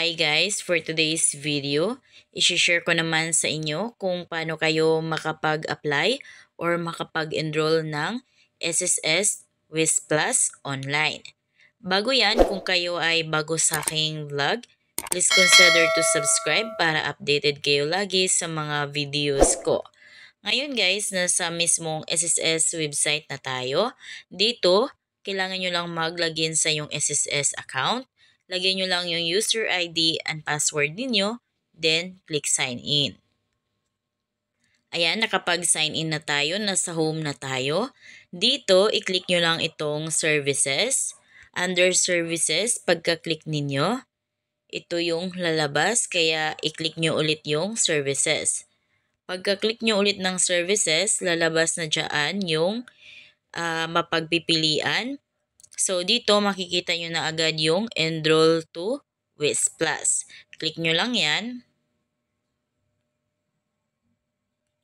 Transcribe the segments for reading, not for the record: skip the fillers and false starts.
Hi guys, for today's video, i-share ko naman sa inyo kung paano kayo makapag-apply or makapag-enroll ng SSS WIS Plus online. Bago yan, kung kayo ay bago sa aking vlog, please consider to subscribe para updated kayo lagi sa mga videos ko. Ngayon guys, nasa mismong SSS website na tayo. Dito, kailangan nyo lang mag-login sa yung SSS account. Lagyan nyo lang yung user ID and password ninyo, then click sign in. Ayan, nakapag-sign in na tayo, nasa home na tayo. Dito, i-click nyo lang itong services. Under services, pagka-click ninyo, ito yung lalabas, kaya i-click nyo ulit yung services. Pagka-click nyo ulit ng services, lalabas na dyan yung mapagpipilian. So, dito makikita nyo na agad yung Enroll to WIS Plus. Click nyo lang yan.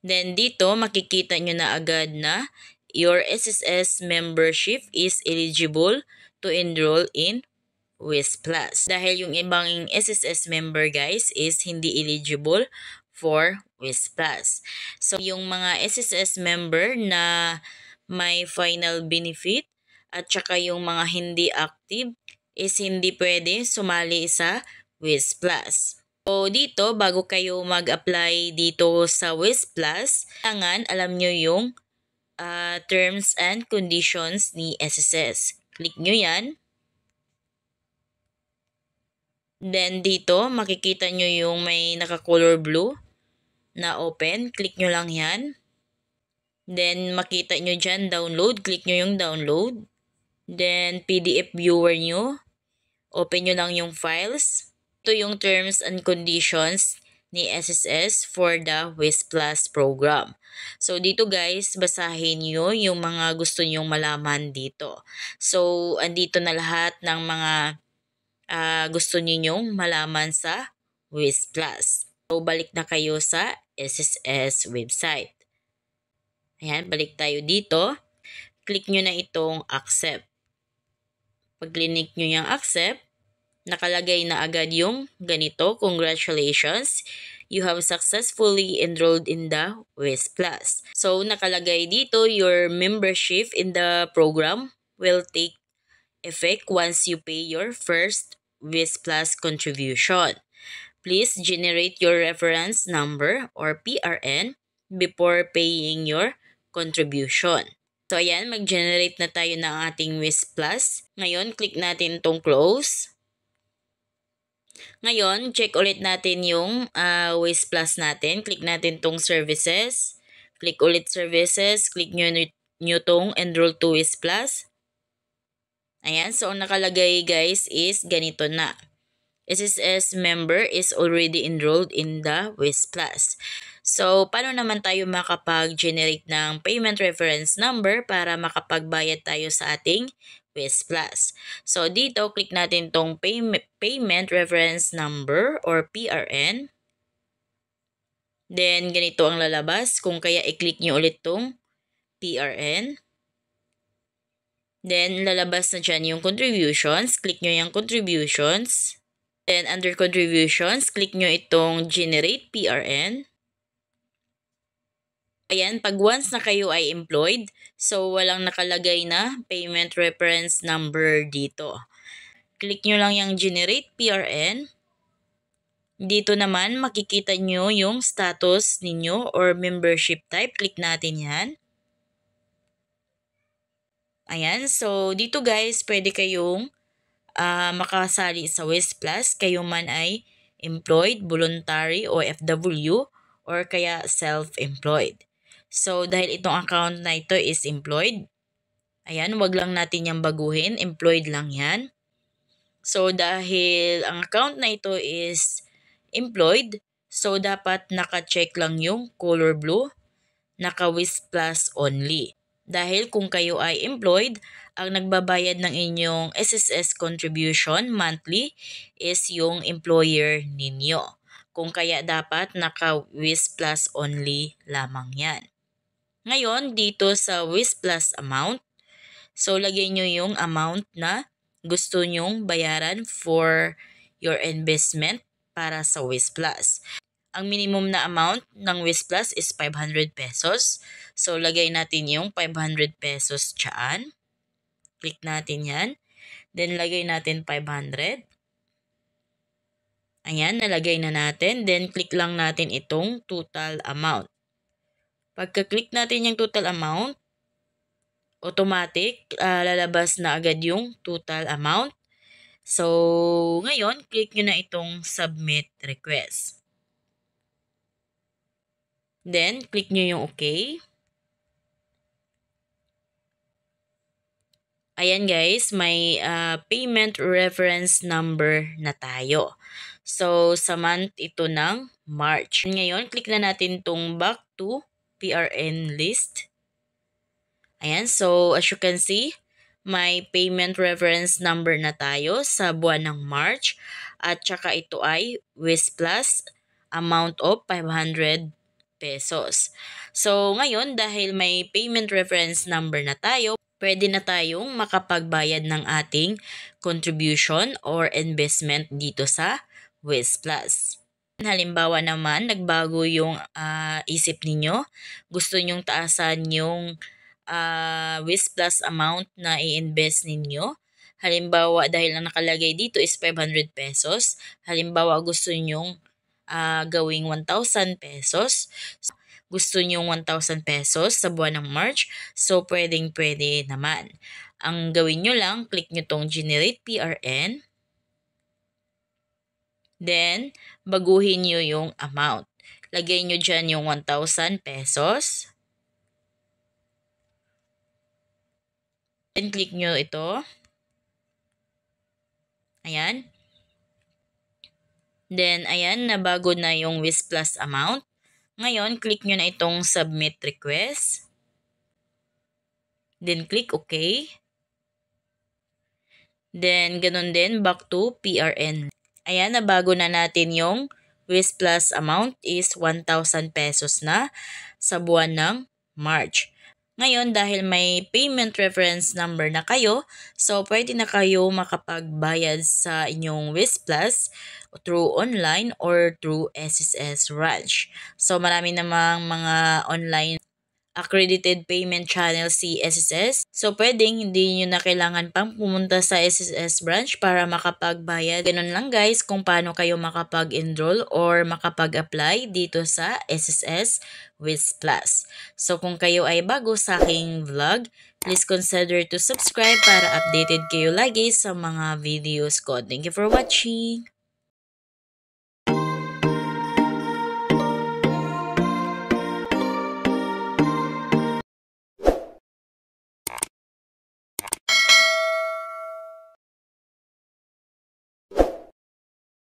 Then, dito makikita nyo na agad na your SSS membership is eligible to enroll in WIS Plus. Dahil yung ibang SSS member guys is hindi eligible for WIS Plus. So, yung mga SSS member na may final benefit at saka yung mga hindi active is hindi pwede sumali sa WIS Plus. So, dito, bago kayo mag-apply dito sa WIS Plus, kailangan alam nyo yung terms and conditions ni SSS. Click nyo yan. Then, dito, makikita nyo yung may naka-color blue na open. Click nyo lang yan. Then, makita nyo dyan, download. Click nyo yung download. Then, PDF viewer nyo. Open nyo lang yung files. Ito yung terms and conditions ni SSS for the WIS Plus program. So, dito guys, basahin nyo yung mga gusto nyong malaman dito. So, andito na lahat ng mga gusto ninyong malaman sa WIS Plus. So, balik na kayo sa SSS website. Ayan, balik tayo dito. Click nyo na itong accept. Pag-click nyo yung accept, nakalagay na agad yung ganito. Congratulations, you have successfully enrolled in the WIS Plus. So, nakalagay dito, your membership in the program will take effect once you pay your first WIS Plus contribution. Please generate your reference number or PRN before paying your contribution. So, ayan, mag-generate na tayo ng ating WIS Plus. Ngayon, click natin itong close. Ngayon, check ulit natin yung WIS Plus natin. Click natin itong services. Click ulit services. Click nyo itong Enroll to WIS Plus. Ayan, so ang nakalagay guys is ganito na. SSS member is already enrolled in the WIS Plus. So, paano naman tayo makapag-generate ng payment reference number para makapagbayad tayo sa ating WIS Plus? So, dito, click natin tong payment reference number or PRN. Then, ganito ang lalabas. Kung kaya, i-click nyo ulit tong PRN. Then, lalabas na dyan yung contributions. Click nyo yung contributions. Then, under contributions, click nyo itong generate PRN. Ayan, pag once na kayo ay employed, so walang nakalagay na payment reference number dito. Click nyo lang yung generate PRN. Dito naman, makikita nyo yung status ninyo or membership type. Click natin yan. Ayan, so dito guys, pwede kayong makasali sa WIS Plus, kayo man ay employed, voluntary, OFW, or kaya self-employed. So, dahil itong account na ito is employed, ayan, wag lang natin yung baguhin, employed lang yan. So, dahil ang account na ito is employed, so dapat naka-check lang yung color blue, naka-WIS Plus only. Dahil kung kayo ay employed, ang nagbabayad ng inyong SSS contribution monthly is yung employer ninyo. Kung kaya dapat naka-WIS Plus only lamang yan. Ngayon, dito sa WIS Plus amount, so lagay nyo yung amount na gusto nyong bayaran for your investment para sa Wiz Plus. Ang minimum na amount ng Wiz Plus is 500 pesos. So, lagay natin yung 500 pesos dyan. Click natin yan. Then, lagay natin 500. Ayan, nalagay na natin. Then, click lang natin itong total amount. Pagka-click natin yung total amount, automatic, lalabas na agad yung total amount. So, ngayon, click nyo na itong submit request. Then, click nyo yung okay. Ayan guys, may payment reference number na tayo. So, sa month ito ng March. Ngayon, click na natin itong back to PRN list. Ayan, so as you can see, may payment reference number na tayo sa buwan ng March. At saka ito ay Wiz Plus amount of 500 pesos. So, ngayon, dahil may payment reference number na tayo, pwede na tayong makapagbayad ng ating contribution or investment dito sa Wiz Plus. Halimbawa naman, nagbago yung isip ninyo, gusto nyong taasan yung Wiz Plus amount na i-invest ninyo. Halimbawa, dahil ang nakalagay dito is 500 pesos. Halimbawa, gusto nyong gawing 1,000 pesos. Gusto nyong 1,000 pesos sa buwan ng March. So, pwedeng-pwede naman. Ang gawin nyo lang, click nyo tong Generate PRN. Then, baguhin nyo yung amount. Lagay nyo dyan yung 1,000 pesos. Then, click nyo ito. Ayan. Then, ayan, nabago na yung Wiz Plus amount. Ngayon, click nyo na itong submit request. Then, click OK. Then, ganun din, back to PRN. Ayan, nabago na natin yung Wiz Plus amount is 1,000 pesos na sa buwan ng March. Ngayon, dahil may payment reference number na kayo, so pwede na kayo makapagbayad sa inyong Wiz Plus through online or through SSS Ranch. So, marami namang mga online accredited payment channel si SSS. So, pwedeng hindi nyo na kailangan pang pumunta sa SSS branch para makapagbayad. Ganun lang guys kung paano kayo makapag-enroll or makapag-apply dito sa SSS Wiz Plus. So, kung kayo ay bago sa aking vlog, please consider to subscribe para updated kayo lagi sa mga videos ko. Thank you for watching!